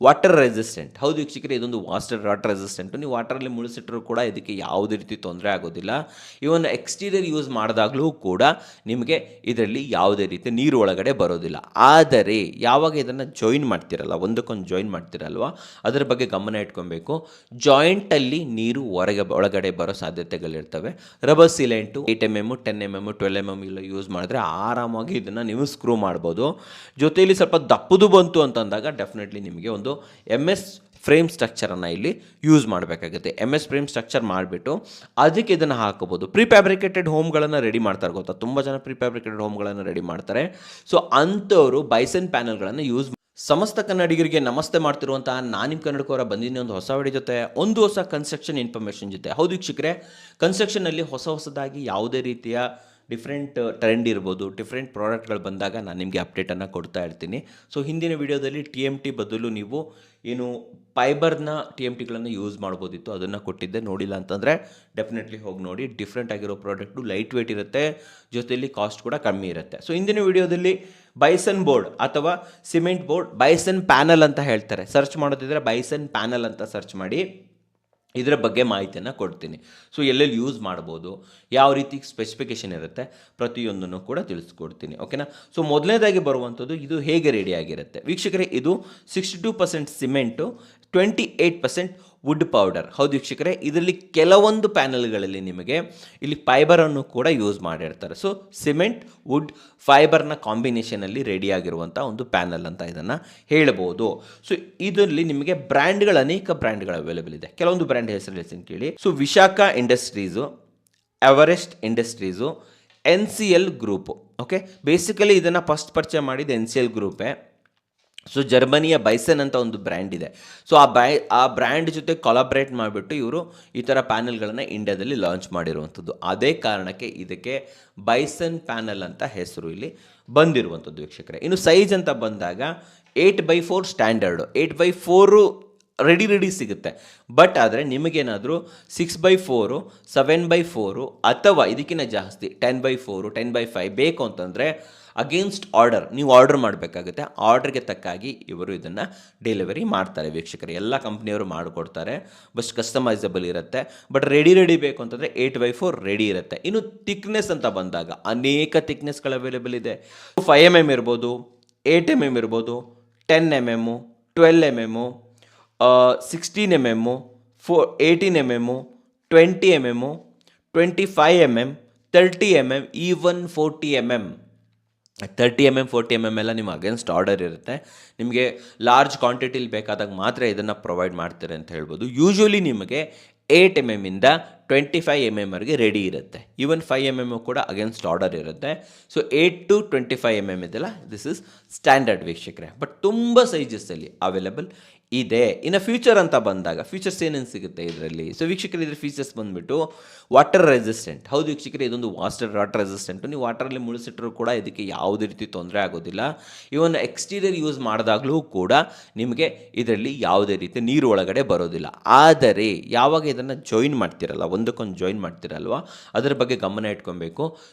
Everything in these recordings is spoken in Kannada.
Water resistant. ಹೌದು ವೀಕ್ಷಕರೇ, ಇದೊಂದು ವಾಟರ್ ರೆಸಿಸ್ಟೆಂಟು. ನೀವು ವಾಟರಲ್ಲಿ ಮುಳುಸಿಟ್ಟರೂ ಕೂಡ ಇದಕ್ಕೆ ಯಾವುದೇ ರೀತಿ ತೊಂದರೆ ಆಗೋದಿಲ್ಲ. ಇವನ್ ಎಕ್ಸ್ಟೀರಿಯರ್ ಯೂಸ್ ಮಾಡಿದಾಗಲೂ ಕೂಡ ನಿಮಗೆ ಇದರಲ್ಲಿ ಯಾವುದೇ ರೀತಿ ನೀರು ಒಳಗಡೆ ಬರೋದಿಲ್ಲ. ಆದರೆ ಯಾವಾಗ ಇದನ್ನು ಜಾಯಿನ್ ಮಾಡ್ತಿರಲ್ಲ, ಒಂದಕ್ಕೊಂದು ಜಾಯಿನ್ ಮಾಡ್ತಿರಲ್ವ, ಅದರ ಬಗ್ಗೆ ಗಮನ ಇಟ್ಕೊಬೇಕು. ಜಾಯಿಂಟಲ್ಲಿ ನೀರು ಒಳಗಡೆ ಬರೋ ಸಾಧ್ಯತೆಗಳಿರ್ತವೆ. ರಬ್ಬರ್ ಸೀಲೆಂಟು 8mm 10mm 12mm ಎಲ್ಲ ಯೂಸ್ ಮಾಡಿದ್ರೆ ಆರಾಮಾಗಿ ಇದನ್ನು ನೀವು ಸ್ಕ್ರೂ ಮಾಡ್ಬೋದು. ಜೊತೆಯಲ್ಲಿ ಸ್ವಲ್ಪ ದಪ್ಪದು ಬಂತು ಅಂತಂದಾಗ ಡೆಫಿನೆಟ್ಲಿ ನಿಮಗೆ ಒಂದು MS ಫ್ರೇಮ್ ಸ್ಟ್ರಕ್ಚರನ್ನು ಇಲ್ಲಿ ಯೂಸ್ ಮಾಡಬೇಕಾಗುತ್ತೆ. MS ಫ್ರೇಮ್ ಸ್ಟ್ರಕ್ಚರ್ ಮಾಡಿಬಿಟ್ಟು ಅದಕ್ಕೆ ಇದನ್ನು ಹಾಕೋಬೋದು. ಪ್ರಿಫ್ಯಾಬ್ರಿಕೇಟೆಡ್ ಹೋಮ್ಗಳನ್ನು ರೆಡಿ ಮಾಡ್ತಾರೆ ಗೊತ್ತಾ, ತುಂಬ ಜನ ಪ್ರಿಫ್ಯಾಬ್ರಿಕೇಟೆಡ್ ಹೋಮ್ಗಳನ್ನು ರೆಡಿ ಮಾಡ್ತಾರೆ. ಸೊ ಅಂಥವರು ಬೈಸನ್ ಪ್ಯಾನಲ್ಗಳನ್ನು ಯೂಸ್. ಸಮಸ್ತ ಕನ್ನಡಿಗರಿಗೆ ನಮಸ್ತೆ ಮಾಡ್ತಿರುವಂತಹ ನಾನು ನಿಮ್ಮ ಕನ್ನಡಕವರ ಬಂದಿದ್ದೀನಿ ಒಂದು ಹೊಸ ವಿಡಿಯೋ ಜೊತೆ, ಒಂದು ಹೊಸ ಕನ್ಸ್ಟ್ರಕ್ಷನ್ ಇನ್ಫಾರ್ಮೇಷನ್ ಜೊತೆ. ಹೌದು ವೀಕ್ಷಕರೇ, ಕನ್ಸ್ಟ್ರಕ್ಷನಲ್ಲಿ ಹೊಸದಾಗಿ ಯಾವುದೇ ರೀತಿಯ ಡಿಫ್ರೆಂಟ್ ಟ್ರೆಂಡ್ ಇರ್ಬೋದು, ಡಿಫ್ರೆಂಟ್ ಪ್ರಾಡಕ್ಟ್ಗಳು ಬಂದಾಗ ನಾನು ನಿಮಗೆ ಅಪ್ಡೇಟನ್ನು ಕೊಡ್ತಾ ಇರ್ತೀನಿ. ಸೊ ಹಿಂದಿನ ವಿಡಿಯೋದಲ್ಲಿ TMT ಬದಲು ನೀವು ಏನು ಫೈಬರ್ನ TMTಗಳನ್ನು ಯೂಸ್ ಮಾಡ್ಬೋದಿತ್ತು, ಅದನ್ನು ಕೊಟ್ಟಿದ್ದೆ. ನೋಡಿಲ್ಲ ಅಂತಂದರೆ ಡೆಫಿನೆಟ್ಲಿ ಹೋಗಿ ನೋಡಿ. ಡಿಫ್ರೆಂಟ್ ಆಗಿರೋ ಪ್ರಾಡಕ್ಟು, ಲೈಟ್ ವೇಟ್ ಇರುತ್ತೆ, ಜೊತೆಯಲ್ಲಿ ಕಾಸ್ಟ್ ಕೂಡ ಕಮ್ಮಿ ಇರುತ್ತೆ. ಸೊ ಹಿಂದಿನ ವಿಡಿಯೋದಲ್ಲಿ ಬೈಸನ್ ಬೋರ್ಡ್ ಅಥವಾ ಸಿಮೆಂಟ್ ಬೋರ್ಡ್, ಬೈಸನ್ ಪ್ಯಾನಲ್ ಅಂತ ಹೇಳ್ತಾರೆ. ಸರ್ಚ್ ಮಾಡೋದಿದ್ರೆ ಬೈಸನ್ ಪ್ಯಾನಲ್ ಅಂತ ಸರ್ಚ್ ಮಾಡಿ, ಇದರ ಬಗ್ಗೆ ಮಾಹಿತಿಯನ್ನು ಕೊಡ್ತೀನಿ. ಸೊ ಎಲ್ಲೆಲ್ಲಿ ಯೂಸ್ ಮಾಡ್ಬೋದು, ಯಾವ ರೀತಿ ಸ್ಪೆಸಿಫಿಕೇಷನ್ ಇರುತ್ತೆ, ಪ್ರತಿಯೊಂದನ್ನು ಕೂಡ ತಿಳಿಸ್ಕೊಡ್ತೀನಿ. ಓಕೆನಾ. ಸೊ ಮೊದಲನೇದಾಗಿ ಬರುವಂಥದ್ದು ಇದು ಹೇಗೆ ರೆಡಿ ಆಗಿರುತ್ತೆ ವೀಕ್ಷಕರೇ. ಇದು 62% ಸಿಮೆಂಟು, 28% ವುಡ್ ಪೌಡರ್. ಹೌದು ವೀಕ್ಷಕರೇ, ಇದರಲ್ಲಿ ಕೆಲವೊಂದು ಪ್ಯಾನಲ್ಗಳಲ್ಲಿ ನಿಮಗೆ ಇಲ್ಲಿ ಫೈಬರನ್ನು ಕೂಡ ಯೂಸ್ ಮಾಡಿರ್ತಾರೆ. ಸೊ ಸಿಮೆಂಟ್ ವುಡ್ ಫೈಬರ್ನ ಕಾಂಬಿನೇಷನಲ್ಲಿ ರೆಡಿ ಆಗಿರುವಂಥ ಒಂದು ಪ್ಯಾನಲ್ ಅಂತ ಇದನ್ನು ಹೇಳ್ಬೋದು. ಸೊ ಇದರಲ್ಲಿ ನಿಮಗೆ ಬ್ರ್ಯಾಂಡ್ಗಳು, ಅನೇಕ ಬ್ರ್ಯಾಂಡ್ಗಳು ಅವೈಲೇಬಲ್ ಇದೆ. ಕೆಲವೊಂದು ಬ್ರ್ಯಾಂಡ್ ಹೆಸರು ಹೇಳ್ತೀನಿ ಕೇಳಿ. So Vishakha industries, Everest industries, NCL group. Okay, basically ಇದನ್ನು ಫಸ್ಟ್ ಪರಿಚಯ ಮಾಡಿದ್ದು NCL ಗ್ರೂಪೇ. ಸೊ ಜರ್ಮನಿಯ ಬೈಸನ್ ಅಂತ ಒಂದು ಬ್ರ್ಯಾಂಡ್ ಇದೆ. ಸೊ ಆ ಬ್ರ್ಯಾಂಡ್ ಜೊತೆ ಕೊಲಾಬ್ರೇಟ್ ಮಾಡಿಬಿಟ್ಟು ಇವರು ಈ ಥರ ಪ್ಯಾನಲ್ಗಳನ್ನು ಇಂಡಿಯಾದಲ್ಲಿ ಲಾಂಚ್ ಮಾಡಿರುವಂಥದ್ದು. ಅದೇ ಕಾರಣಕ್ಕೆ ಇದಕ್ಕೆ ಬೈಸನ್ ಪ್ಯಾನಲ್ ಅಂತ ಹೆಸರು ಇಲ್ಲಿ ಬಂದಿರುವಂಥದ್ದು ವೀಕ್ಷಕರೇ. ಇನ್ನು ಸೈಜ್ ಅಂತ ಬಂದಾಗ 8x4 ಸ್ಟ್ಯಾಂಡರ್ಡು, 8x4 ರೆಡಿ ಸಿಗುತ್ತೆ. ಬಟ್ ಆದರೆ ನಿಮಗೇನಾದರೂ 6x4 7x4 ಅಥವಾ ಇದಕ್ಕಿಂತ ಜಾಸ್ತಿ 10x4 10x5 ಬೇಕು ಅಂತಂದರೆ ಅಗೇನ್ಸ್ಟ್ ಆರ್ಡರ್ ನೀವು ಆರ್ಡರ್ ಮಾಡಬೇಕಾಗುತ್ತೆ. ಆರ್ಡರ್ಗೆ ತಕ್ಕಾಗಿ ಇವರು ಇದನ್ನು ಡೆಲಿವರಿ ಮಾಡ್ತಾರೆ ವೀಕ್ಷಕರು. ಎಲ್ಲ ಕಂಪ್ನಿಯವರು ಮಾಡಿಕೊಡ್ತಾರೆ, ಬಸ್ ಕಸ್ಟಮೈಸಬಲ್ ಇರುತ್ತೆ. ಬಟ್ ರೆಡಿ ಬೇಕು ಅಂತಂದರೆ 8x4 ರೆಡಿ ಇರುತ್ತೆ. ಇನ್ನು ಥಿಕ್ನೆಸ್ ಅಂತ ಬಂದಾಗ ಅನೇಕ ಥಿಕ್ನೆಸ್ಗಳು ಅವೈಲೇಬಲ್ ಇದೆ. 5mm ಇರ್ಬೋದು, 8mm ಇರ್ಬೋದು, 10mm 12mm 16mm 18mm 20mm 25mm 30mm even 40mm 30mm 40mm ಎಲ್ಲ ನಿಮ್ಮ ಅಗೇನ್ಸ್ಟ್ ಆರ್ಡರ್ ಇರುತ್ತೆ. ನಿಮಗೆ ಲಾರ್ಜ್ ಕ್ವಾಂಟಿಟಿಲಿ ಬೇಕಾದಾಗ ಮಾತ್ರ ಇದನ್ನು ಪ್ರೊವೈಡ್ ಮಾಡ್ತಾರೆ ಅಂತ ಹೇಳ್ಬೋದು. ಯೂಶ್ವಲಿ ನಿಮಗೆ 8mm ಇಂದ 25mm ವರೆಗೆ ರೆಡಿ ಇರುತ್ತೆ. ಈವನ್ 5mm ಕೂಡ ಅಗೇನ್ಸ್ಟ್ ಆರ್ಡರ್ ಇರುತ್ತೆ. ಸೊ 8 to 25mm ಇದೆಲ್ಲ ದಿಸ್ ಇಸ್ ಸ್ಟ್ಯಾಂಡರ್ಡ್ ವೀಕ್ಷಕರೇ. ಬಟ್ ತುಂಬ ಸೈಜಸ್ಸಲ್ಲಿ ಅವೈಲೇಬಲ್ ಇದೆ. ಇನ್ನು ಫ್ಯೂಚರ್ ಅಂತ ಬಂದಾಗ ಫೀಚರ್ಸ್ ಏನೇನು ಸಿಗುತ್ತೆ ಇದರಲ್ಲಿ. ಸೊ ವೀಕ್ಷಕರು, ಇದ್ರ ಫೀಚರ್ಸ್ ಬಂದುಬಿಟ್ಟು ವಾಟರ್ ರೆಸಿಸ್ಟೆಂಟ್. ಹೌದು ವೀಕ್ಷಕರೇ, ಇದೊಂದು ವಾಟರ್ ರೆಸಿಸ್ಟೆಂಟು. ನೀವು ವಾಟರಲ್ಲಿ ಮುಳುಸಿಟ್ಟರೂ ಕೂಡ ಇದಕ್ಕೆ ಯಾವುದೇ ರೀತಿ ತೊಂದರೆ ಆಗೋದಿಲ್ಲ. ಇವನ್ ಎಕ್ಸ್ಟೀರಿಯರ್ ಯೂಸ್ ಮಾಡಿದಾಗಲೂ ಕೂಡ ನಿಮಗೆ ಇದರಲ್ಲಿ ಯಾವುದೇ ರೀತಿ ನೀರು ಒಳಗಡೆ ಬರೋದಿಲ್ಲ. ಆದರೆ ಯಾವಾಗ ಇದನ್ನು ಜಾಯಿನ್ ಮಾಡ್ತಿರಲ್ಲ, ಒಂದಕ್ಕೊಂದು ಜಾಯಿನ್ ಮಾಡ್ತಿರಲ್ವ, ಅದರ ಬಗ್ಗೆ ಗಮನ ಇಟ್ಕೊಬೇಕು.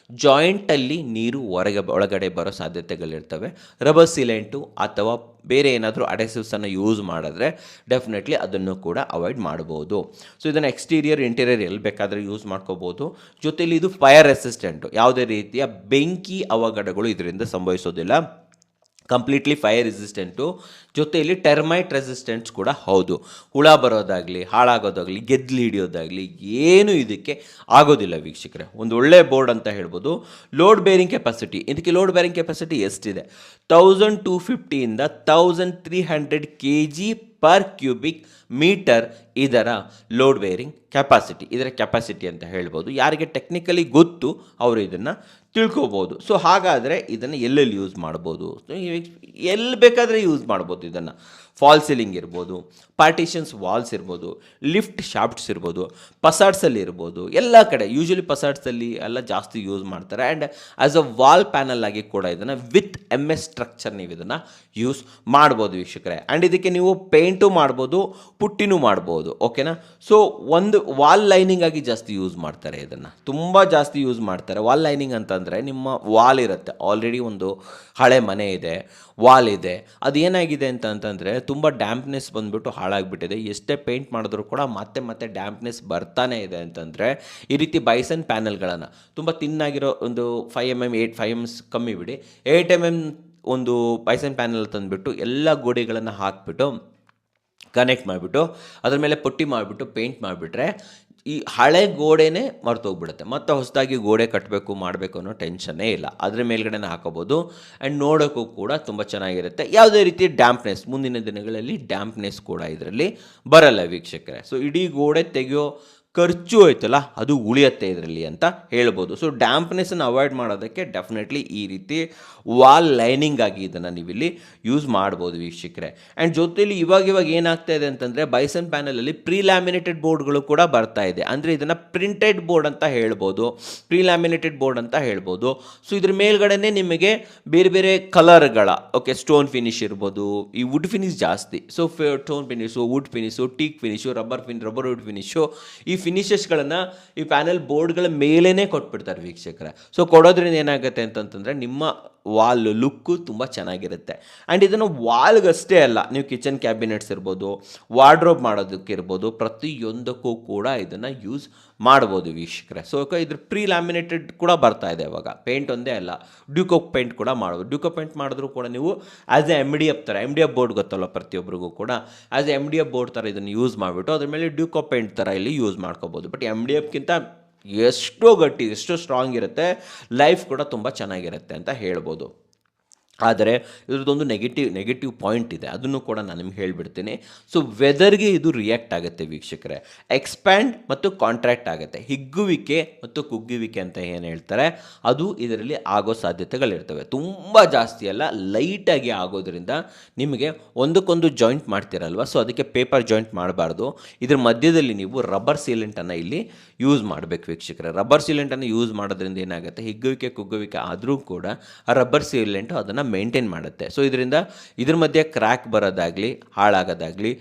ಜಾಯಿಂಟಲ್ಲಿ ನೀರು ಒಳಗಡೆ ಬರೋ ಸಾಧ್ಯತೆಗಳಿರ್ತವೆ. ರಬ್ಬರ್ ಸೀಲೆಂಟು ಅಥವಾ ಬೇರೆ ಏನಾದರೂ ಅಡೆಸಿವ್ಸನ್ನು ಯೂಸ್ ಮಾಡಿದ್ರೆ ಡೆಫಿನೆಟ್ಲಿ ಅದನ್ನು ಕೂಡ ಅವಾಯ್ಡ್ ಮಾಡ್ಬೋದು. ಸೊ ಇದನ್ನು ಎಕ್ಸ್ಟೀರಿಯರ್ ಇಂಟೀರಿಯರ್ ಎಲ್ಲಿ ಬೇಕಾದರೆ ಯೂಸ್ ಮಾಡ್ಕೋಬೋದು. ಜೊತೆಯಲ್ಲಿ ಇದು ಫೈರ್ ರೆಸಿಸ್ಟೆಂಟು, ಯಾವುದೇ ರೀತಿಯ ಬೆಂಕಿ ಅವಘಡಗಳು ಇದರಿಂದ ಸಂಭವಿಸೋದಿಲ್ಲ. Completely fire resistant. ಜೊತೆಯಲ್ಲಿ ಟರ್ಮೈಟ್ ರೆಸಿಸ್ಟೆಂಟ್ಸ್ ಕೂಡ ಹೌದು. ಹುಳ ಬರೋದಾಗಲಿ, ಹಾಳಾಗೋದಾಗಲಿ, ಗೆದ್ಲು ಹಿಡಿಯೋದಾಗಲಿ ಏನು ಇದಕ್ಕೆ ಆಗೋದಿಲ್ಲ ವೀಕ್ಷಕರೇ. ಒಂದು ಒಳ್ಳೆ ಬೋರ್ಡ್ ಅಂತ ಹೇಳ್ಬೋದು. ಲೋಡ್ ಬೇರಿಂಗ್ ಕೆಪಾಸಿಟಿ, ಇದಕ್ಕೆ ಲೋಡ್ ಬೇರಿಂಗ್ ಕೆಪಾಸಿಟಿ ಎಷ್ಟಿದೆ? 1250 ಇಂದ 1300 kg ಪರ್ ಕ್ಯೂಬಿಕ್ ಮೀಟರ್ ಇದರ ಲೋಡ್ ಬೇರಿಂಗ್ ಕೆಪಾಸಿಟಿ, ಇದರ ಕೆಪಾಸಿಟಿ ಅಂತ ಹೇಳ್ಬೋದು. ಯಾರಿಗೆ ಟೆಕ್ನಿಕಲಿ ಗೊತ್ತು ಅವರು ಇದನ್ನು ತಿಳ್ಕೊಬೋದು. ಸೊ ಹಾಗಾದರೆ ಇದನ್ನು ಎಲ್ಲೆಲ್ಲಿ ಯೂಸ್ ಮಾಡ್ಬೋದು? ಎಲ್ಲಿ ಬೇಕಾದರೆ ಯೂಸ್ ಮಾಡ್ಬೋದು ಇದನ್ನು. ಫಾಲ್ ಸೀಲಿಂಗ್ ಇರ್ಬೋದು, ಪಾರ್ಟಿಷನ್ಸ್ ವಾಲ್ಸ್ ಇರ್ಬೋದು, ಲಿಫ್ಟ್ ಶಾಫ್ಟ್ಸ್ ಇರ್ಬೋದು, ಪಸಾಡ್ಸಲ್ಲಿ ಇರ್ಬೋದು, ಎಲ್ಲ ಕಡೆ ಯೂಶ್ವಲಿ ಪಸಾಡ್ಸಲ್ಲಿ ಎಲ್ಲ ಜಾಸ್ತಿ ಯೂಸ್ ಮಾಡ್ತಾರೆ. And as a wall panel ಆಗಿ ಕೂಡ ಇದನ್ನು ವಿತ್ MS ಸ್ಟ್ರಕ್ಚರ್ ನೀವು ಇದನ್ನು ಯೂಸ್ ಮಾಡ್ಬೋದು ವೀಕ್ಷಕರೇ. ಆ್ಯಂಡ್ ಇದಕ್ಕೆ ನೀವು ಪೇಂಟು ಮಾಡ್ಬೋದು, ಪುಟ್ಟಿನೂ ಮಾಡ್ಬೋದು. ಓಕೆನಾ. ಸೊ ಒಂದು ವಾಲ್ ಲೈನಿಂಗ್ ಆಗಿ ಜಾಸ್ತಿ ಯೂಸ್ ಮಾಡ್ತಾರೆ ಇದನ್ನು, ತುಂಬ ಜಾಸ್ತಿ ಯೂಸ್ ಮಾಡ್ತಾರೆ. ವಾಲ್ ಲೈನಿಂಗ್ ಅಂತಂದರೆ ನಿಮ್ಮ ವಾಲ್ ಇರುತ್ತೆ, ಆಲ್ರೆಡಿ ಒಂದು ಹಳೆ ಮನೆ ಇದೆ, ವಾಲ್ ಇದೆ, ಅದು ಏನಾಗಿದೆ ಅಂತಂದರೆ ತುಂಬ ಡ್ಯಾಂಪ್ನೆಸ್ ಬಂದುಬಿಟ್ಟು ಹಾಳಾಗಿಬಿಟ್ಟಿದೆ. ಎಷ್ಟೇ ಪೇಂಟ್ ಮಾಡಿದ್ರೂ ಕೂಡ ಮತ್ತೆ ಡ್ಯಾಂಪ್ನೆಸ್ ಬರ್ತಾನೆ ಇದೆ ಅಂತಂದರೆ ಈ ರೀತಿ ಬೈಸನ್ ಪ್ಯಾನಲ್ಗಳನ್ನು ತುಂಬ ತಿನ್ನಾಗಿರೋ ಒಂದು 5mm 5mm ಕಮ್ಮಿ ಬಿಡಿ 8mm ಒಂದು ಬೈಸನ್ ಪ್ಯಾನಲ್ ತಂದುಬಿಟ್ಟು ಎಲ್ಲ ಗೋಡೆಗಳನ್ನು ಹಾಕಿಬಿಟ್ಟು ಕನೆಕ್ಟ್ ಮಾಡಿಬಿಟ್ಟು ಅದ್ರ ಮೇಲೆ ಪುಟ್ಟಿ ಮಾಡಿಬಿಟ್ಟು ಪೇಂಟ್ ಮಾಡಿಬಿಟ್ರೆ ಈ ಹಳೆ ಗೋಡೆನೇ ಮರ್ತೋಗ್ಬಿಡುತ್ತೆ. ಮತ್ತು ಹೊಸದಾಗಿ ಗೋಡೆ ಕಟ್ಟಬೇಕು ಮಾಡಬೇಕು ಅನ್ನೋ ಟೆನ್ಷನ್ನೇ ಇಲ್ಲ, ಅದ್ರ ಮೇಲ್ಗಡೆನೇ ಹಾಕೋಬೋದು. ಆ್ಯಂಡ್ ನೋಡೋಕ್ಕೂ ಕೂಡ ತುಂಬ ಚೆನ್ನಾಗಿರುತ್ತೆ. ಯಾವುದೇ ರೀತಿ ಡ್ಯಾಂಪ್ನೆಸ್ ಮುಂದಿನ ದಿನಗಳಲ್ಲಿ ಡ್ಯಾಂಪ್ನೆಸ್ ಕೂಡ ಇದರಲ್ಲಿ ಬರಲ್ಲ ವೀಕ್ಷಕರೇ. ಸೊ ಇಡೀ ಗೋಡೆ ತೆಗೆಯೋ ಖರ್ಚು ಹೋಯ್ತಲ್ಲ ಅದು ಉಳಿಯುತ್ತೆ ಇದರಲ್ಲಿ ಅಂತ ಹೇಳ್ಬೋದು. ಸೊ ಡ್ಯಾಂಪ್ನೆಸ್ಸನ್ನು ಅವಾಯ್ಡ್ ಮಾಡೋದಕ್ಕೆ ಡೆಫಿನೆಟ್ಲಿ ಈ ರೀತಿ ವಾಲ್ ಲೈನಿಂಗ್ ಆಗಿ ಇದನ್ನು ನೀವಿಲ್ಲಿ ಯೂಸ್ ಮಾಡ್ಬೋದು ವೀಕ್ಷಕರೇ. ಆ್ಯಂಡ್ ಜೊತೆಯಲ್ಲಿ ಇವಾಗ ಏನಾಗ್ತಾ ಇದೆ ಅಂತಂದರೆ ಬೈಸನ್ ಪ್ಯಾನಲಲ್ಲಿ ಪ್ರೀ ಲ್ಯಾಮಿನೇಟೆಡ್ ಬೋರ್ಡ್ಗಳು ಕೂಡ ಬರ್ತಾ ಇದೆ. ಅಂದರೆ ಇದನ್ನು ಪ್ರಿಂಟೆಡ್ ಬೋರ್ಡ್ ಅಂತ ಹೇಳ್ಬೋದು, ಪ್ರೀ ಲ್ಯಾಮಿನೇಟೆಡ್ ಬೋರ್ಡ್ ಅಂತ ಹೇಳ್ಬೋದು. ಸೊ ಇದ್ರ ಮೇಲ್ಗಡೆನೇ ನಿಮಗೆ ಬೇರೆ ಬೇರೆ ಕಲರ್ಗಳ ಸ್ಟೋನ್ ಫಿನಿಶ್ ಇರ್ಬೋದು, ಈ ವುಡ್ ಫಿನಿಶ್ ಜಾಸ್ತಿ. So stone finish, wood finish, teak finish, rubber wood finish, ಈ ಫಿನಿಷಸ್ಗಳನ್ನು ಈ ಪ್ಯಾನಲ್ ಬೋರ್ಡ್ಗಳ ಮೇಲೇ ಕೊಟ್ಬಿಡ್ತಾರೆ ವೀಕ್ಷಕರೇ. ಸೊ ಕೊಡೋದ್ರಿಂದ ಏನಾಗುತ್ತೆ ಅಂತಂತಂದರೆ ನಿಮ್ಮ ವಾಲ್ ಲುಕ್ಕು ತುಂಬ ಚೆನ್ನಾಗಿರುತ್ತೆ. ಆ್ಯಂಡ್ ಇದನ್ನು ವಾಲ್ಗಷ್ಟೇ ಅಲ್ಲ, ನೀವು ಕಿಚನ್ ಕ್ಯಾಬಿನೆಟ್ಸ್ ಇರ್ಬೋದು, ವಾರ್ಡ್ರೋಬ್ ಮಾಡೋದಕ್ಕಿರ್ಬೋದು, ಪ್ರತಿಯೊಂದಕ್ಕೂ ಕೂಡ ಇದನ್ನು ಯೂಸ್ ಮಾಡ್ಬೋದು ವೀಕ್ಷಕರೇ. ಸೊ ಇದ್ರ ಪ್ರೀ ಲ್ಯಾಮಿನೇಟೆಡ್ ಕೂಡ ಬರ್ತಾ ಇದೆ ಇವಾಗ, ಪೇಂಟ್ ಒಂದೇ ಅಲ್ಲ, ಡ್ಯೂಕೋ ಪೇಂಟ್ ಕೂಡ ಮಾಡ್ಬೋದು. ಡ್ಯೂಕೋ ಪೇಂಟ್ ಮಾಡಿದ್ರೂ ಕೂಡ ನೀವು ಆ್ಯಸ್ ಎ MDF ಥರ, MDF ಬೋರ್ಡ್ ಗೊತ್ತಲ್ಲ ಪ್ರತಿಯೊಬ್ಬರಿಗೂ ಕೂಡ, ಆ್ಯಸ್ ಎ MDF ಬೋರ್ಡ್ ಥರ ಇದನ್ನು ಯೂಸ್ ಮಾಡಿಬಿಟ್ಟು ಅದ್ರ ಮೇಲೆ ಡ್ಯೂಕೋ ಪೇಂಟ್ ಥರ ಇಲ್ಲಿ ಯೂಸ್ ಮಾಡ್ಕೋಬೋದು. ಬಟ್ MDFಗಿಂತ ಎಷ್ಟೋ ಗಟ್ಟಿ, ಎಷ್ಟೋ ಸ್ಟ್ರಾಂಗ್ ಇರುತ್ತೆ, ಲೈಫ್ ಕೂಡ ತುಂಬ ಚೆನ್ನಾಗಿರುತ್ತೆ ಅಂತ ಹೇಳ್ಬೋದು. ಆದರೆ ಇದ್ರದ್ದೊಂದು ನೆಗೆಟಿವ್ ಪಾಯಿಂಟ್ ಇದೆ, ಅದನ್ನು ಕೂಡ ನಾನು ನಿಮ್ಗೆ ಹೇಳಿಬಿಡ್ತೀನಿ. ಸೊ ವೆದರ್ಗೆ ಇದು ರಿಯಾಕ್ಟ್ ಆಗುತ್ತೆ ವೀಕ್ಷಕರೇ, ಎಕ್ಸ್ಪ್ಯಾಂಡ್ ಮತ್ತು ಕಾಂಟ್ರಾಕ್ಟ್ ಆಗುತ್ತೆ. ಹಿಗ್ಗುವಿಕೆ ಮತ್ತು ಕುಗ್ಗುವಿಕೆ ಅಂತ ಏನು ಹೇಳ್ತಾರೆ ಅದು ಇದರಲ್ಲಿ ಆಗೋ ಸಾಧ್ಯತೆಗಳಿರ್ತವೆ. ತುಂಬ ಜಾಸ್ತಿ ಅಲ್ಲ, ಲೈಟಾಗಿ ಆಗೋದ್ರಿಂದ ನಿಮಗೆ ಒಂದಕ್ಕೊಂದು ಜಾಯಿಂಟ್ ಮಾಡ್ತೀರಲ್ವ, ಸೊ ಅದಕ್ಕೆ ಪೇಪರ್ ಜಾಯಿಂಟ್ ಮಾಡಬಾರ್ದು. ಇದ್ರ ಮಧ್ಯದಲ್ಲಿ ನೀವು ರಬ್ಬರ್ ಸೀಲೆಂಟನ್ನು ಇಲ್ಲಿ ಯೂಸ್ ಮಾಡಬೇಕು ವೀಕ್ಷಕರೇ. ರಬ್ಬರ್ ಸೀಲೆಂಟನ್ನು ಯೂಸ್ ಮಾಡೋದ್ರಿಂದ ಏನಾಗುತ್ತೆ, ಹಿಗ್ಗುವಿಕೆ ಕುಗ್ಗುವಿಕೆ ಆದರೂ ಕೂಡ ಆ ರಬ್ಬರ್ ಸೀಲೆಂಟು ಅದನ್ನು ಮೇಂಟೈನ್ ಮಾಡುತ್ತೆ. ಸೊ ಇದರಿಂದ ಇದ್ರ ಮಧ್ಯೆ ಕ್ರ್ಯಾಕ್ ಬರೋದಾಗಲಿ, ಹಾಳಾಗೋದಾಗಲಿ,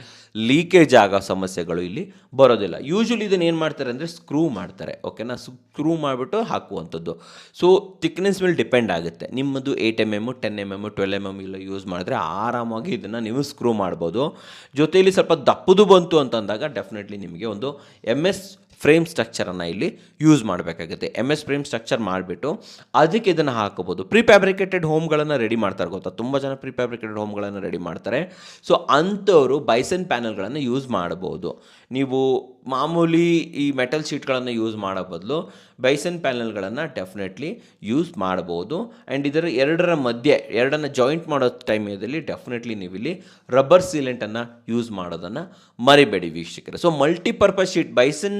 ಲೀಕೇಜ್ ಆಗೋ ಸಮಸ್ಯೆಗಳು ಇಲ್ಲಿ ಬರೋದಿಲ್ಲ. ಯೂಶ್ವಲಿ ಇದನ್ನು ಏನು ಮಾಡ್ತಾರೆ ಅಂದರೆ ಸ್ಕ್ರೂ ಮಾಡ್ತಾರೆ, ಓಕೆನಾ, ಸ್ಕ್ರೂ ಮಾಡಿಬಿಟ್ಟು ಹಾಕುವಂಥದ್ದು. ಸೊ ಥಿಕ್ನೆಸ್ ಮೇಲೆ ಡಿಪೆಂಡ್ ಆಗುತ್ತೆ. ನಿಮ್ಮದು 8mm 10mm 12mm ಇಲ್ಲ ಯೂಸ್ ಮಾಡಿದ್ರೆ ಆರಾಮಾಗಿ ಇದನ್ನು ನೀವು ಸ್ಕ್ರೂ ಮಾಡ್ಬೋದು. ಜೊತೆಯಲ್ಲಿ ಸ್ವಲ್ಪ ದಪ್ಪದು ಬಂತು ಅಂತಂದಾಗ ಡೆಫಿನೆಟ್ಲಿ ನಿಮಗೆ ಒಂದು MS ಫ್ರೇಮ್ ಸ್ಟ್ರಕ್ಚರನ್ನು ಇಲ್ಲಿ ಯೂಸ್ ಮಾಡಬೇಕಾಗುತ್ತೆ. MS ಫ್ರೇಮ್ ಸ್ಟ್ರಕ್ಚರ್ ಮಾಡಿಬಿಟ್ಟು ಅದಕ್ಕೆ ಇದನ್ನು ಹಾಕೋಬೋದು. ಪ್ರಿಫ್ಯಾಬ್ರಿಕೇಟೆಡ್ ಹೋಮ್ಗಳನ್ನು ರೆಡಿ ಮಾಡ್ತಾರೆ ಗೊತ್ತಾ, ತುಂಬ ಜನ ಪ್ರಿಫ್ಯಾಬ್ರಿಕೇಟೆಡ್ ಹೋಮ್ಗಳನ್ನು ರೆಡಿ ಮಾಡ್ತಾರೆ. ಸೊ ಅಂಥವರು ಬೈಸನ್ ಪ್ಯಾನಲ್ಗಳನ್ನು ಯೂಸ್ ಮಾಡ್ಬೋದು. ನೀವು ಮಾಮೂಲಿ ಈ ಮೆಟಲ್ ಶೀಟ್ಗಳನ್ನು ಯೂಸ್ ಮಾಡೋ ಬದಲು ಬೈಸನ್ ಪ್ಯಾನಲ್ಗಳನ್ನು ಡೆಫಿನೆಟ್ಲಿ ಯೂಸ್ ಮಾಡ್ಬೋದು. ಆ್ಯಂಡ್ ಇದರ ಎರಡನ್ನು ಜಾಯಿಂಟ್ ಮಾಡೋ ಟೈಮಲ್ಲಿ ಡೆಫಿನೆಟ್ಲಿ ನೀವು ಇಲ್ಲಿ ರಬ್ಬರ್ ಸೀಲೆಂಟನ್ನು ಯೂಸ್ ಮಾಡೋದನ್ನು ಮರಿಬೇಡಿ ವೀಕ್ಷಕರೇ. So multipurpose sheet Bison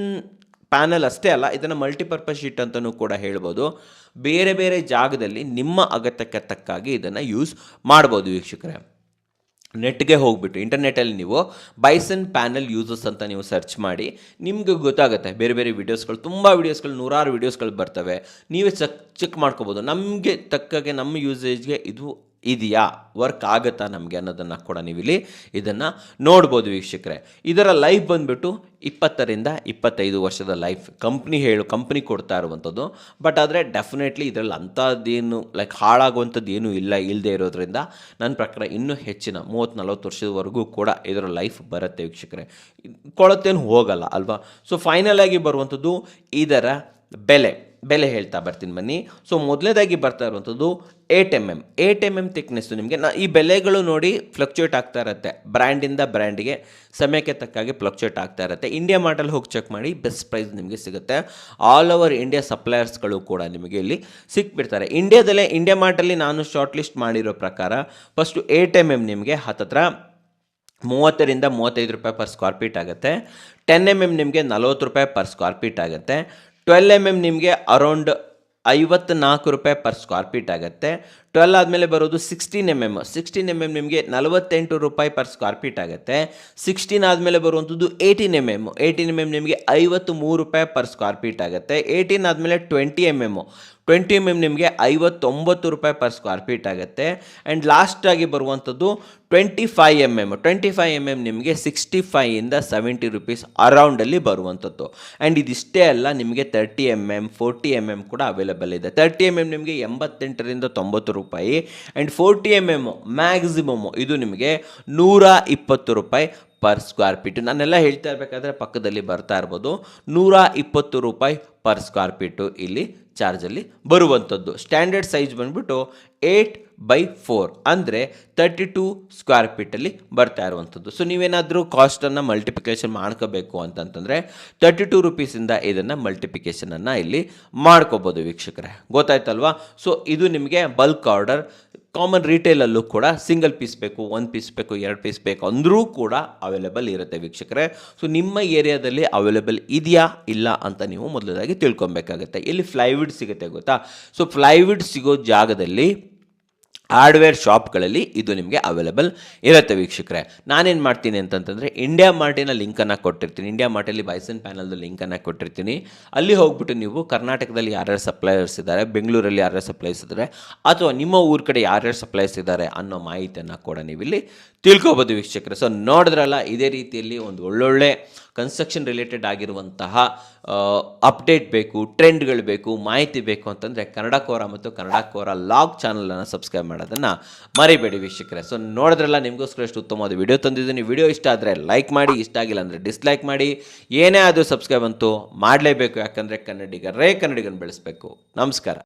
panel ಅಷ್ಟೇ ಅಲ್ಲ, ಇದನ್ನು ಮಲ್ಟಿಪರ್ಪಸ್ ಶೀಟ್ ಅಂತಲೂ ಕೂಡ ಹೇಳ್ಬೋದು. ಬೇರೆ ಬೇರೆ ಜಾಗದಲ್ಲಿ ನಿಮ್ಮ ಅಗತ್ಯಕ್ಕೆ ತಕ್ಕಾಗಿ ಇದನ್ನು ಯೂಸ್ ಮಾಡ್ಬೋದು ವೀಕ್ಷಕರೇ. ನೆಟ್ಗೆ ಹೋಗ್ಬಿಟ್ಟು ಇಂಟರ್ನೆಟಲ್ಲಿ ನೀವು ಬೈಸನ್ ಪ್ಯಾನಲ್ ಯೂಸಸ್ ಅಂತ ನೀವು ಸರ್ಚ್ ಮಾಡಿ, ನಿಮಗೆ ಗೊತ್ತಾಗುತ್ತೆ ಬೇರೆ ಬೇರೆ ವೀಡಿಯೋಸ್ಗಳು, ತುಂಬ ವೀಡಿಯೋಸ್ಗಳು, ನೂರಾರು ವೀಡಿಯೋಸ್ಗಳು ಬರ್ತವೆ. ನೀವೇ ಚೆಕ್ ಮಾಡ್ಕೋಬೋದು, ನಮಗೆ ತಕ್ಕಾಗೆ ನಮ್ಮ ಯೂಸೇಜ್ಗೆ ಇದು ಇದೆಯಾ, ವರ್ಕ್ ಆಗುತ್ತಾ ನಮಗೆ ಅನ್ನೋದನ್ನು ಕೂಡ ನೀವಿಲ್ಲಿ ಇದನ್ನು ನೋಡ್ಬೋದು ವೀಕ್ಷಕರೇ. ಇದರ ಲೈಫ್ ಬಂದುಬಿಟ್ಟು 20ರಿಂದ 25 ವರ್ಷದ ಲೈಫ್ ಕಂಪ್ನಿ ಕೊಡ್ತಾ ಇರುವಂಥದ್ದು. ಬಟ್ ಆದರೆ ಡೆಫಿನೆಟ್ಲಿ ಇದರಲ್ಲಿ ಅಂಥದ್ದೇನು ಹಾಳಾಗುವಂಥದ್ದು ಏನೂ ಇಲ್ಲದೆ ಇರೋದ್ರಿಂದ ನನ್ನ ಪ್ರಕಾರ ಇನ್ನೂ ಹೆಚ್ಚಿನ 30-40 ವರ್ಷದವರೆಗೂ ಕೂಡ ಇದರ ಲೈಫ್ ಬರುತ್ತೆ ವೀಕ್ಷಕರೇ, ಕೊಳತೇನು ಹೋಗಲ್ಲ ಅಲ್ವಾ. ಸೊ ಫೈನಲ್ ಆಗಿ ಬರುವಂಥದ್ದು ಇದರ ಬೆಲೆ ಹೇಳ್ತಾ ಬರ್ತೀನಿ ಬನ್ನಿ. ಸೊ ಮೊದಲನೇದಾಗಿ ಬರ್ತಾ ಇರುವಂಥದ್ದು 8mm ಥಿಕ್ನೆಸ್ಸು. ನಿಮಗೆ ಈ ಬೆಲೆಗಳು ನೋಡಿ ಫ್ಲಕ್ಚುಯೇಟ್ ಆಗ್ತಾ ಇರುತ್ತೆ, ಬ್ರ್ಯಾಂಡಿಂದ ಬ್ರ್ಯಾಂಡಿಗೆ ಸಮಯಕ್ಕೆ ತಕ್ಕಾಗಿ ಫ್ಲಕ್ಚುಯೇಟ್ ಆಗ್ತಾ ಇರುತ್ತೆ. ಇಂಡಿಯಾ ಮಾರ್ಟಲ್ಲಿ ಹೋಗಿ ಚೆಕ್ ಮಾಡಿ, ಬೆಸ್ಟ್ ಪ್ರೈಸ್ ನಿಮಗೆ ಸಿಗುತ್ತೆ. ಆಲ್ ಓವರ್ ಇಂಡಿಯಾ ಸಪ್ಲೈಯರ್ಸ್ಗಳು ಕೂಡ ನಿಮಗೆ ಇಲ್ಲಿ ಸಿಕ್ಬಿಡ್ತಾರೆ. ಇಂಡಿಯಾ ಮಾರ್ಟಲ್ಲಿ ನಾನು ಶಾರ್ಟ್ ಲಿಸ್ಟ್ ಮಾಡಿರೋ ಪ್ರಕಾರ ಫಸ್ಟು 8mm ನಿಮಗೆ ಹತ್ತತ್ರ 30ರಿಂದ 35 ರೂಪಾಯಿ ಪರ್ ಸ್ಕ್ವೇರ್ ಫೀಟ್ ಆಗುತ್ತೆ. 10mm ನಿಮಗೆ 40 ರೂಪಾಯಿ ಪರ್ ಸ್ಕ್ವೇರ್ ಫೀಟ್ ಆಗುತ್ತೆ. 12mm ನಿಮಗೆ ಅರೌಂಡ್ 54 ರೂಪಾಯಿ ಪರ್ ಸ್ಕ್ವೇರ್ ಫೀಟ್ ಆಗುತ್ತೆ. 12 ಆದಮೇಲೆ ಬರೋದು 16mm ನಿಮಗೆ 48 ರೂಪಾಯಿ ಪರ್ ಸ್ಕ್ವೇರ್ ಫೀಟ್ ಆಗುತ್ತೆ. 16 ಆದಮೇಲೆ ಬರುವಂಥದ್ದು 18mm ನಿಮಗೆ 53 ರೂಪಾಯಿ ಪರ್ ಸ್ಕ್ವೇರ್ ಫೀಟ್ ಆಗುತ್ತೆ. 18 ಆದಮೇಲೆ 20mm 20 ನಿಮಗೆ 59 ರೂಪಾಯಿ ಪರ್ ಸ್ಕ್ವೇರ್ ಫೀಟ್ ಆಗುತ್ತೆ. ಆ್ಯಂಡ್ ಲಾಸ್ಟಾಗಿ ಬರುವಂಥದ್ದು 25 ನಿಮಗೆ 65ಇಂದ 70 ರೂಪೀಸ್ ಅರೌಂಡಲ್ಲಿ ಬರುವಂಥದ್ದು. ಆ್ಯಂಡ್ ಇದಿಷ್ಟೇ ಅಲ್ಲ, ನಿಮಗೆ 30 40 ಕೂಡ ಅವೈಲೇಬಲ್ ಇದೆ. 30 ನಿಮಗೆ 88ರಿಂದ 90 ರೂಪಾಯಿ. ಆ್ಯಂಡ್ 40 ಮ್ಯಾಕ್ಸಿಮಮ್ ಇದು ನಿಮಗೆ 120 ರೂಪಾಯಿ ಪರ್ ಸ್ಕ್ವೇರ್ ಫೀಟ್. ನಾನೆಲ್ಲ ಹೇಳ್ತಾ ಇರಬೇಕಾದ್ರೆ ಪಕ್ಕದಲ್ಲಿ ಬರ್ತಾ ಇರ್ಬೋದು, 120 ರೂಪಾಯಿ ಪರ್ ಸ್ಕ್ವೇರ್ ಫೀಟು ಇಲ್ಲಿ ಚಾರ್ಜಲ್ಲಿ ಬರುವಂಥದ್ದು. ಸ್ಟ್ಯಾಂಡರ್ಡ್ ಸೈಜ್ ಬಂದುಬಿಟ್ಟು 8x4 ಅಂದರೆ 32 ಸ್ಕ್ವೇರ್ ಫೀಟಲ್ಲಿ ಬರ್ತಾ ಇರುವಂಥದ್ದು. ಸೊ ನೀವೇನಾದರೂ ಕಾಸ್ಟನ್ನು ಮಲ್ಟಿಪ್ಲಿಕೇಶನ್ ಮಾಡ್ಕೋಬೇಕು ಅಂತಂತಂದರೆ 32 ರೂಪೀಸಿಂದ ಇದನ್ನು ಮಲ್ಟಿಪ್ಲಿಕೇಶನನ್ನು ಇಲ್ಲಿ ಮಾಡ್ಕೋಬೋದು ವೀಕ್ಷಕರೇ, ಗೊತ್ತಾಯ್ತಲ್ವಾ? ಸೊ ಇದು ನಿಮಗೆ ಬಲ್ಕ್ ಆರ್ಡರ್. ಕಾಮನ್ ರಿಟೇಲಲ್ಲೂ ಕೂಡ ಸಿಂಗಲ್ ಪೀಸ್ ಬೇಕು, 1 ಪೀಸ್ ಬೇಕು, 2 ಪೀಸ್ ಬೇಕು ಅಂದರೂ ಕೂಡ ಅವೈಲೇಬಲ್ ಇರುತ್ತೆ ವೀಕ್ಷಕರೇ. ಸೊ ನಿಮ್ಮ ಏರಿಯಾದಲ್ಲಿ ಅವೈಲೇಬಲ್ ಇದೆಯಾ ಇಲ್ಲ ಅಂತ ನೀವು ಮೊದಲದಾಗಿ ತಿಳ್ಕೊಬೇಕಾಗುತ್ತೆ. ಇಲ್ಲಿ ಫ್ಲೈವುಡ್ ಸಿಗುತ್ತೆ ಗೊತ್ತಾ? ಸೊ ಫ್ಲೈವುಡ್ ಸಿಗೋ ಜಾಗದಲ್ಲಿ ಹಾರ್ಡ್ವೇರ್ ಶಾಪ್ಗಳಲ್ಲಿ ಇದು ನಿಮಗೆ ಅವೈಲೇಬಲ್ ಇರುತ್ತೆ ವೀಕ್ಷಕರೇ. ನಾನೇನು ಮಾಡ್ತೀನಿ ಅಂತಂತಂದರೆ ಇಂಡಿಯಾ ಮಾರ್ಟಿನ ಲಿಂಕನ್ನು ಕೊಟ್ಟಿರ್ತೀನಿ. ಇಂಡಿಯಾ ಮಾರ್ಟಲ್ಲಿ ಬೈಸನ್ ಪ್ಯಾನಲ್ದು ಲಿಂಕನ್ನು ಕೊಟ್ಟಿರ್ತೀನಿ. ಅಲ್ಲಿ ಹೋಗ್ಬಿಟ್ಟು ನೀವು ಕರ್ನಾಟಕದಲ್ಲಿ ಯಾರ್ಯಾರು ಸಪ್ಲೈಯರ್ಸ್ ಇದ್ದಾರೆ, ಬೆಂಗಳೂರಲ್ಲಿ ಯಾರ್ಯಾರು ಸಪ್ಲೈಸ್ ಇದ್ದಾರೆ, ಅಥವಾ ನಿಮ್ಮ ಊರ ಕಡೆ ಯಾರ್ಯಾರು ಸಪ್ಲೈಸ್ ಇದ್ದಾರೆ ಅನ್ನೋ ಮಾಹಿತಿಯನ್ನು ಕೂಡ ನೀವಿಲ್ಲಿ ತಿಳ್ಕೊಬೋದು ವೀಕ್ಷಕರೇ. ಸೊ ನೋಡಿದ್ರಲ್ಲ, ಇದೇ ರೀತಿಯಲ್ಲಿ ಒಂದು ಒಳ್ಳೊಳ್ಳೆ ಕನ್ಸ್ಟ್ರಕ್ಷನ್ ರಿಲೇಟೆಡ್ ಆಗಿರುವಂತಹ ಅಪ್ಡೇಟ್ ಬೇಕು, ಟ್ರೆಂಡ್ಗಳು ಬೇಕು, ಮಾಹಿತಿ ಬೇಕು ಅಂತಂದರೆ ಕನ್ನಡ ಕೋರ ಮತ್ತು ಕನ್ನಡ ಕೋರ ಲಾಗ್ ಚಾನಲನ್ನು ಸಬ್ಸ್ಕ್ರೈಬ್ ಮಾಡೋದನ್ನು ಮರಿಬೇಡಿ ವೀಕ್ಷಕರೇ. ಸೊ ನೋಡಿದ್ರಲ್ಲ, ನಿಮಗೋಸ್ಕರ ಎಷ್ಟು ಉತ್ತಮವಾದ ವಿಡಿಯೋ ತಂದಿದ್ದೀನಿ. ವಿಡಿಯೋ ಇಷ್ಟ ಆದರೆ ಲೈಕ್ ಮಾಡಿ, ಇಷ್ಟ ಆಗಿಲ್ಲ ಅಂದರೆ ಡಿಸ್ಲೈಕ್ ಮಾಡಿ. ಏನೇ ಆದರೂ ಸಬ್ಸ್ಕ್ರೈಬ್ ಅಂತೂ ಮಾಡಲೇಬೇಕು, ಯಾಕಂದರೆ ಕನ್ನಡಿಗರೇ ಕನ್ನಡಿಗನ ಬೆಳೆಸಬೇಕು. ನಮಸ್ಕಾರ.